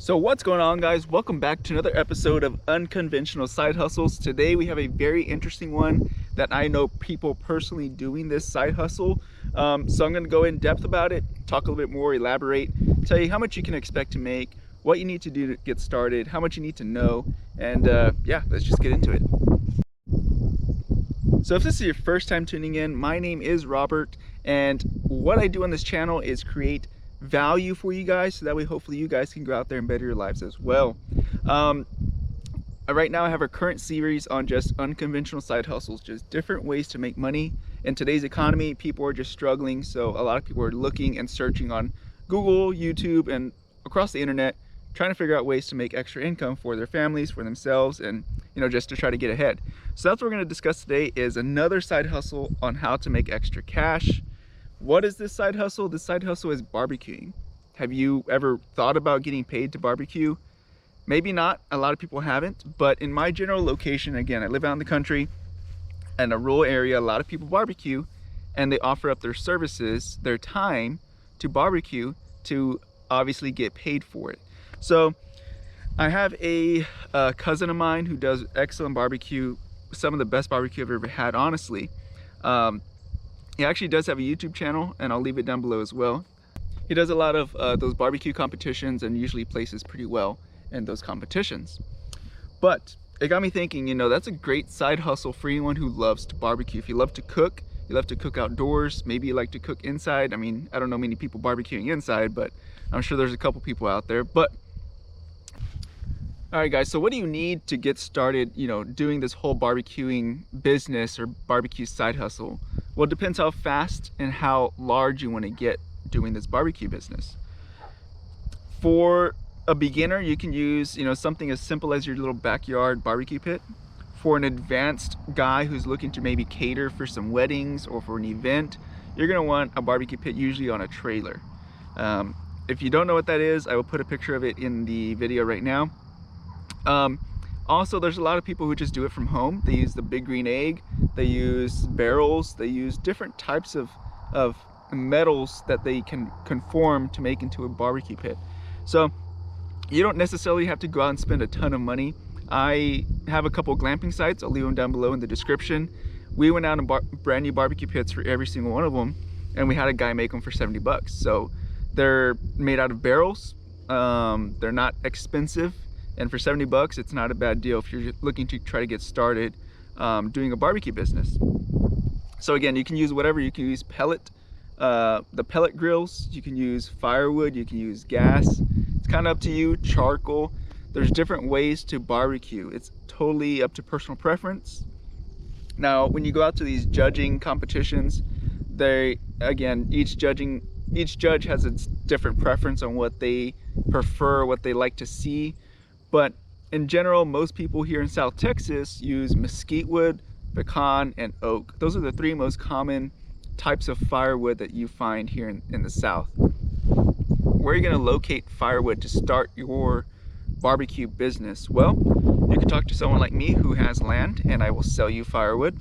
So what's going on, guys? Welcome back to another episode of Unconventional Side Hustles. Today we have a very interesting one that I know people personally doing this side hustle. So I'm going to go in depth about it, talk a little bit more, elaborate, tell you how much you can expect to make, what you need to do to get started, how much you need to know, and yeah, let's just get into it. So if this is your first time tuning in, my name is Robert, and what I do on this channel is create value for you guys, so that way hopefully you guys can go out there and better your lives as well. Right now I have a current series on just unconventional side hustles, just different ways to make money. In today's economy, people are just struggling, so a lot of people are looking and searching on Google, YouTube, and across the internet, trying to figure out ways to make extra income for their families, for themselves, and just to try to get ahead. So that's what we're going to discuss today, is another side hustle on how to make extra cash. What is this side hustle? This side hustle is barbecuing. Have you ever thought about getting paid to barbecue? Maybe not, a lot of people haven't, but in my general location, again, I live out in the country, in a rural area, a lot of people barbecue, and they offer up their services, their time to barbecue to obviously get paid for it. So I have a cousin of mine who does excellent barbecue, some of the best barbecue I've ever had, honestly. He actually does have a YouTube channel, and I'll leave it down below as well. He does a lot of those barbecue competitions and usually places pretty well in those competitions. But it got me thinking, that's a great side hustle for anyone who loves to barbecue. If you love to cook, you love to cook outdoors, maybe you like to cook inside. I mean, I don't know many people barbecuing inside, but I'm sure there's a couple people out there. But all right, guys, so what do you need to get started, doing this whole barbecuing business or barbecue side hustle? Well, it depends how fast and how large you want to get doing this barbecue business. For a beginner, you can use, something as simple as your little backyard barbecue pit. For an advanced guy who's looking to maybe cater for some weddings or for an event, you're going to want a barbecue pit usually on a trailer. If you don't know what that is, I will put a picture of it in the video right now. Also, there's a lot of people who just do it from home. They use the big green egg, they use barrels, they use different types of metals that they can conform to make into a barbecue pit. So you don't necessarily have to go out and spend a ton of money. I have a couple glamping sites, I'll leave them down below in the description. We went out and bought brand new barbecue pits for every single one of them, and we had a guy make them for 70 bucks. So they're made out of barrels, they're not expensive. And for 70 bucks, it's not a bad deal if you're looking to try to get started doing a barbecue business. So again, you can use whatever. You can use pellet, the pellet grills. You can use firewood. You can use gas. It's kind of up to you. Charcoal. There's different ways to barbecue. It's totally up to personal preference. Now, when you go out to these judging competitions, each judge has its different preference on what they prefer, what they like to see. But in general, most people here in South Texas use mesquite wood, pecan, and oak. Those are the three most common types of firewood that you find here in the South. Where are you going to locate firewood to start your barbecue business? Well, you can talk to someone like me who has land, and I will sell you firewood.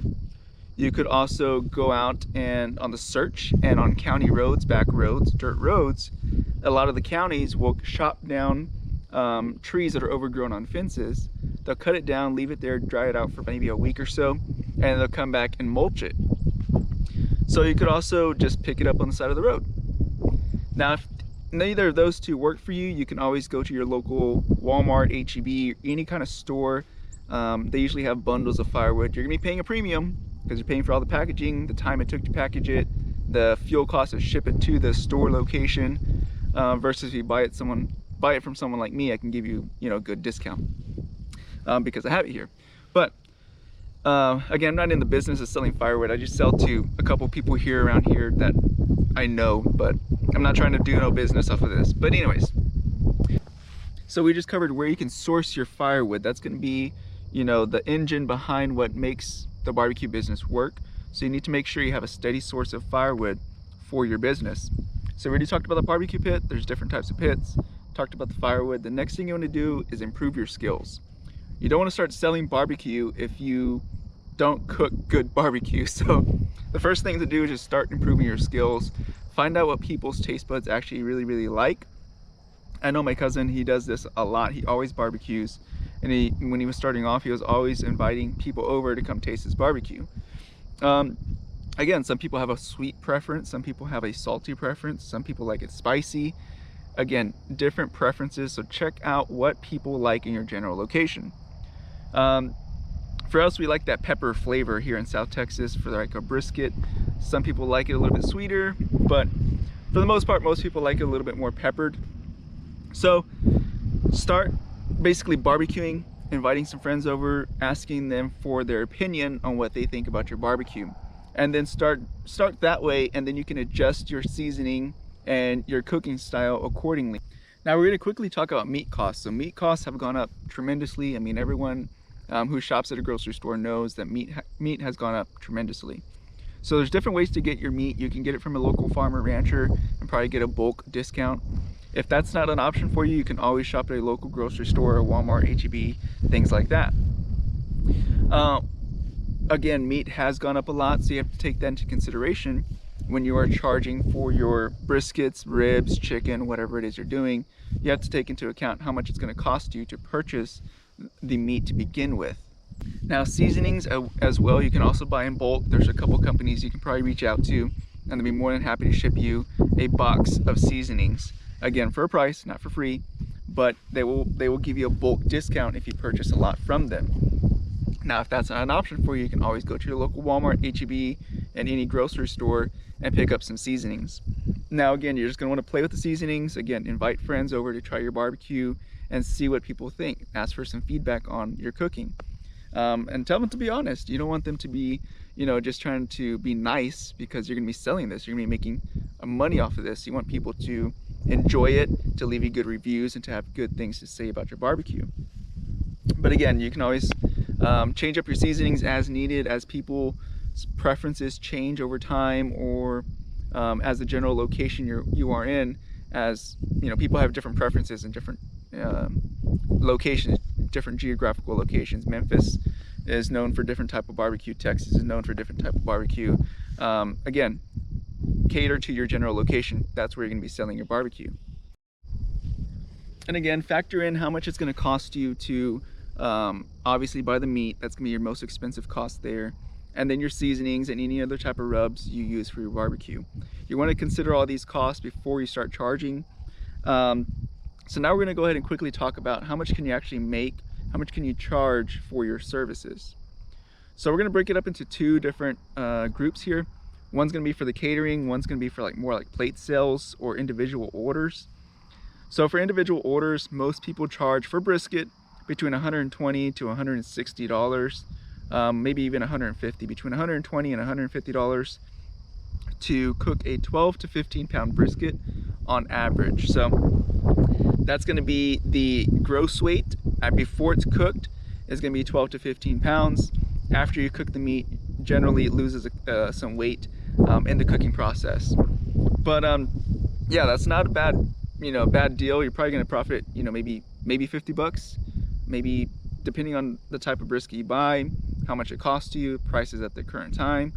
You could also go out and on the search, and on county roads, back roads, dirt roads, a lot of the counties will chop down trees that are overgrown on fences. They'll cut it down, leave it there, dry it out for maybe a week or so, and they'll come back and mulch it. So you could also just pick it up on the side of the road. Now, if neither of those two work for you, you can always go to your local Walmart, HEB, or any kind of store. They usually have bundles of firewood. You're gonna be paying a premium because you're paying for all the packaging, the time it took to package it, the fuel cost to ship it to the store location, versus if you buy it from someone like me. I can give you, a good discount because I have it here. But again, I'm not in the business of selling firewood. I just sell to a couple people here around here that I know, but I'm not trying to do no business off of this. But anyways, so we just covered where you can source your firewood. That's going to be, the engine behind what makes the barbecue business work. So you need to make sure you have a steady source of firewood for your business. So we already talked about the barbecue pit. There's different types of pits. Talked about the firewood. The next thing you want to do is improve your skills. You don't want to start selling barbecue if you don't cook good barbecue. So the first thing to do is just start improving your skills. Find out what people's taste buds actually really like. I know my cousin, he does this a lot. He always barbecues, and when he was starting off, he was always inviting people over to come taste his barbecue. Again, some people have a sweet preference, some people have a salty preference, some people like it spicy. Again, different preferences, so check out what people like in your general location. For us, we like that pepper flavor here in South Texas for like a brisket. Some people like it a little bit sweeter, but for the most part, most people like it a little bit more peppered. So start basically barbecuing, inviting some friends over, asking them for their opinion on what they think about your barbecue. And then start that way, and then you can adjust your seasoning and your cooking style accordingly. Now we're gonna quickly talk about meat costs. So meat costs have gone up tremendously. I mean, everyone who shops at a grocery store knows that meat has gone up tremendously. So there's different ways to get your meat. You can get it from a local farmer rancher and probably get a bulk discount. If that's not an option for you, you can always shop at a local grocery store, Walmart, HEB, things like that. Again, meat has gone up a lot, so you have to take that into consideration when you are charging for your briskets, ribs, chicken, whatever it is you're doing. You have to take into account how much it's going to cost you to purchase the meat to begin with. Now, seasonings as well, you can also buy in bulk. There's a couple companies you can probably reach out to, and they'll be more than happy to ship you a box of seasonings. Again, for a price, not for free, but they will give you a bulk discount if you purchase a lot from them. Now, if that's not an option for you, you can always go to your local Walmart, HEB, and any grocery store and pick up some seasonings. Now, again, you're just going to want to play with the seasonings. Again, invite friends over to try your barbecue and see what people think. Ask for some feedback on your cooking. And tell them to be honest. You don't want them to be, just trying to be nice, because you're going to be selling this. You're going to be making money off of this. You want people to enjoy it, to leave you good reviews, and to have good things to say about your barbecue. But again, you can always change up your seasonings as needed, as people's preferences change over time, or as the general location you are in. As people have different preferences in different locations, different geographical locations. Memphis is known for different type of barbecue. Texas is known for different type of barbecue. Again, cater to your general location. That's where you're going to be selling your barbecue. And again, factor in how much it's going to cost you to obviously buy the meat. That's going to be your most expensive cost there. And then your seasonings and any other type of rubs you use for your barbecue. You want to consider all these costs before you start charging. So now we're going to go ahead and quickly talk about how much can you actually make, how much can you charge for your services. So we're going to break it up into two different groups here. One's going to be for the catering, one's going to be for more like plate sales or individual orders. So for individual orders, most people charge for brisket between $120 to $160, maybe even $150, between $120 and $150 to cook a 12 to 15 pound brisket on average. So that's going to be the gross weight before it's cooked is going to be 12 to 15 pounds. After you cook the meat, generally it loses some weight in the cooking process. But yeah, that's not a bad deal. You're probably going to profit, maybe 50 bucks, maybe, depending on the type of brisket you buy, how much it costs you, prices at the current time,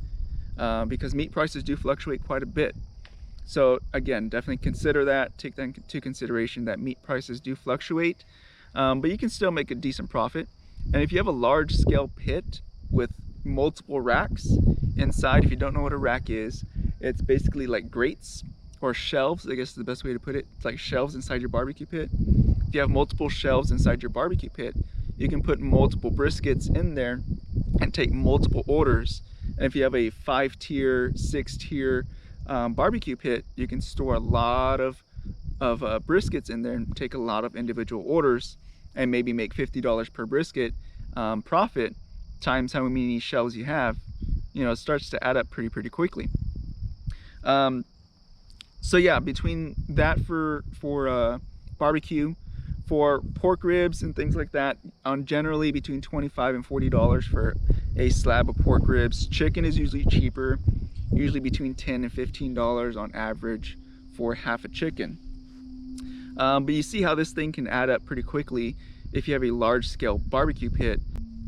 because meat prices do fluctuate quite a bit. So again, definitely consider that, take that into consideration, that meat prices do fluctuate, but you can still make a decent profit. And if you have a large scale pit with multiple racks inside, if you don't know what a rack is, it's basically like grates or shelves, I guess is the best way to put it. It's like shelves inside your barbecue pit. If you have multiple shelves inside your barbecue pit, you can put multiple briskets in there and take multiple orders. And if you have a 5-tier, 6-tier barbecue pit, you can store a lot of briskets in there and take a lot of individual orders and maybe make $50 per brisket profit times how many shelves you have. It starts to add up pretty quickly. So yeah, between that for barbecue, for pork ribs and things like that, on generally between $25 and $40 for a slab of pork ribs. Chicken is usually cheaper, usually between $10 and $15 on average for half a chicken. But you see how this thing can add up pretty quickly. If you have a large scale barbecue pit,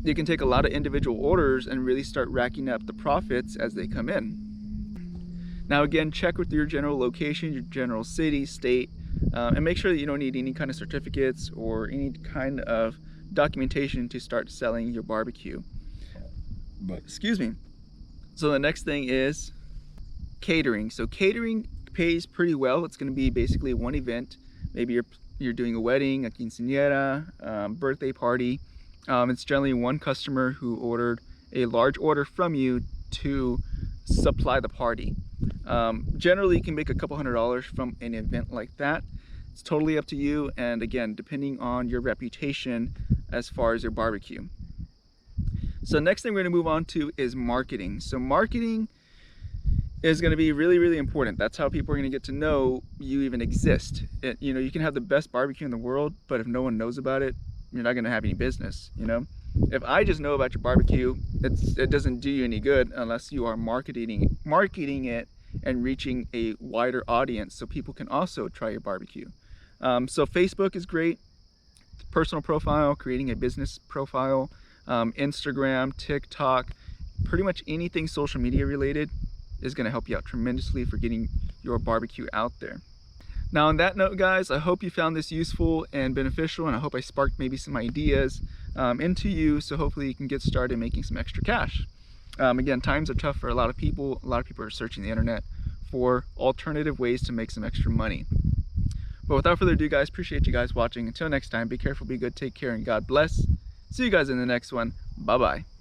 you can take a lot of individual orders and really start racking up the profits as they come in. Now again, check with your general location, your general city, state, And make sure that you don't need any kind of certificates or any kind of documentation to start selling your barbecue. But excuse me. So the next thing is catering. So catering pays pretty well. It's going to be basically one event. Maybe you're doing a wedding, a quinceañera, birthday party. It's generally one customer who ordered a large order from you to supply the party. Generally, you can make a couple $100s from an event like that. It's totally up to you, and again, depending on your reputation as far as your barbecue. So next thing we're going to move on to is marketing. So marketing is going to be really, really important. That's how people are going to get to know you even exist. You know, you can have the best barbecue in the world, but if no one knows about it, you're not going to have any business, you know? If I just know about your barbecue, it doesn't do you any good unless you are marketing it and reaching a wider audience so people can also try your barbecue. So Facebook is great. Personal profile, creating a business profile, Instagram, TikTok, pretty much anything social media related is going to help you out tremendously for getting your barbecue out there. Now on that note, guys, I hope you found this useful and beneficial, and I hope I sparked maybe some ideas into you, so hopefully you can get started making some extra cash. Again, times are tough for a lot of people. A lot of people are searching the internet for alternative ways to make some extra money. But without further ado, guys, appreciate you guys watching. Until next time, be careful, be good, take care, and God bless. See you guys in the next one. Bye-bye.